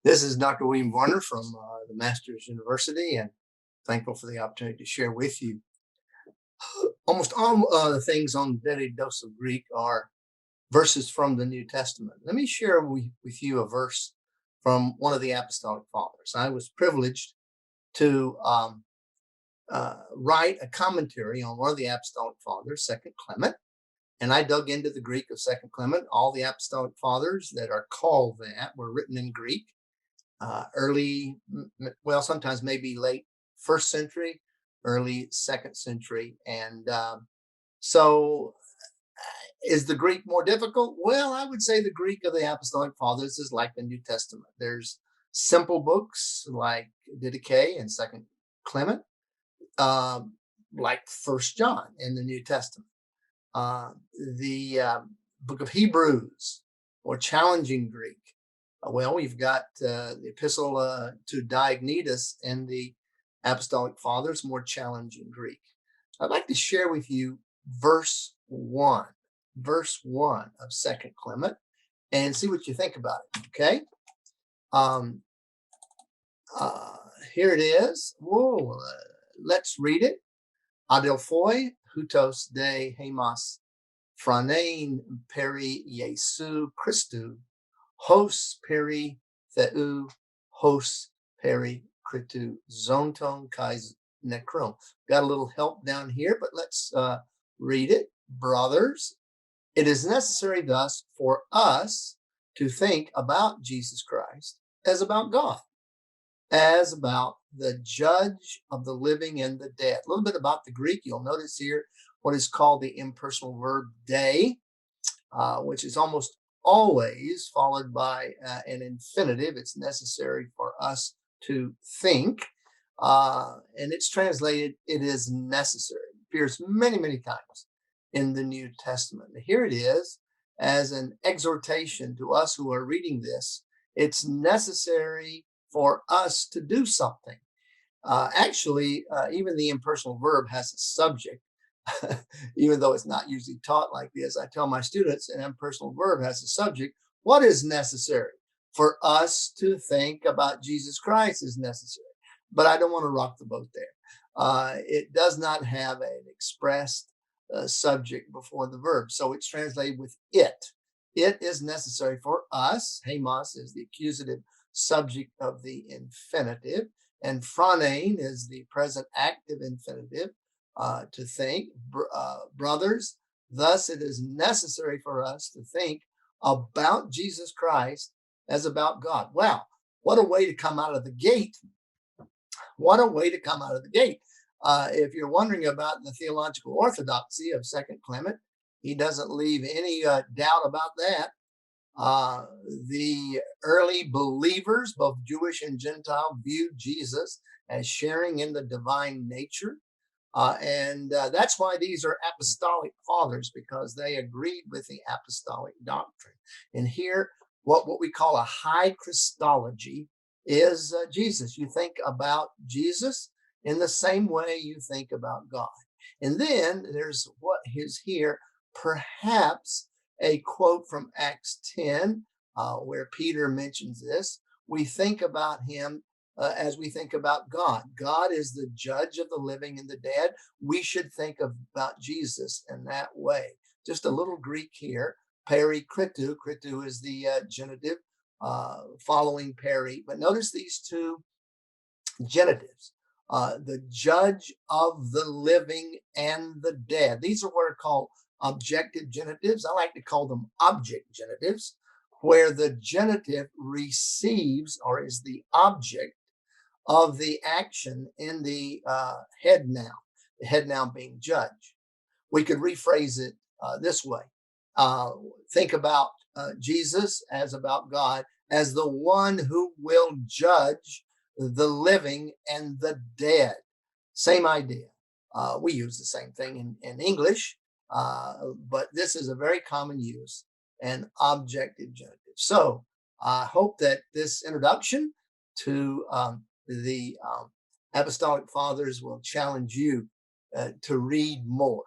This is Dr. William Varner from the Masters University, and thankful for the opportunity to share with you. Almost all the things on Daily Dose of Greek are verses from the New Testament. Let me share with you a verse from one of the Apostolic Fathers. I was privileged to write a commentary on one of the Apostolic Fathers, Second Clement, and I dug into the Greek of Second Clement. All the Apostolic Fathers that are called that were written in Greek. Early, well, sometimes maybe late first century, early second century. And so is the Greek more difficult? Well, I would say the Greek of the Apostolic Fathers is like the New Testament. There's simple books like Didache and Second Clement, uh, like First John in the New Testament. The book of Hebrews, more challenging Greek. Well, we've got the epistle to Diognetus in the Apostolic Fathers, more challenging Greek. I'd like to share with you verse 1 of Second Clement, and see what you think about it, okay? Um, Here it is. Whoa, let's read it. Adelphoi, hutos de hemas, phranein peri Jesu Christu, hos peri theou, hos peri Christu, zonton kai necron. Got a little help down here, but let's read it. Brothers, it is necessary thus for us to think about Jesus Christ as about God, as about the judge of the living and the dead. A little bit about the Greek. You'll notice here what is called the impersonal verb de, which is almost always followed by an infinitive. It's necessary for us to think. And it's translated, it is necessary. It appears many, many times in the New Testament. Here it is as an exhortation to us who are reading this. It's necessary for us to do something. Actually, even the impersonal verb has a subject, even though it's not usually taught like this. I tell my students an impersonal verb has a subject. What is necessary? For us to think about Jesus Christ is necessary. But I don't want to rock the boat there. It does not have an expressed subject before the verb. So it's translated with it. It is necessary for us. Hemos is the accusative subject of the infinitive, and phranein is the present active infinitive, to think. Brothers, thus it is necessary for us to think about Jesus Christ as about God. Wow, what a way to come out of the gate. What a way to come out of the gate. If you're wondering about the theological orthodoxy of Second Clement, he doesn't leave any doubt about that. The early believers, both Jewish and Gentile, viewed Jesus as sharing in the divine nature. And that's why these are apostolic fathers, because they agreed with the apostolic doctrine. And here, what we call a high Christology is Jesus. You think about Jesus in the same way you think about God. And then there's what is here, perhaps a quote from Acts 10, where Peter mentions this. We think about him as we think about God. God is the judge of the living and the dead. We should think about Jesus in that way. Just a little Greek here. Peri kritou. Kritou is the genitive following peri. But notice these two genitives. The judge of the living and the dead. These are what are called objective genitives. I like to call them object genitives, where the genitive receives or is the object of the action in the head noun, the head noun being judge. We could rephrase it this way. Think about Jesus as about God, as the one who will judge the living and the dead. Same idea. We use the same thing in English, but this is a very common use, an objective genitive. So I hope that this introduction to the Apostolic Fathers will challenge you to read more.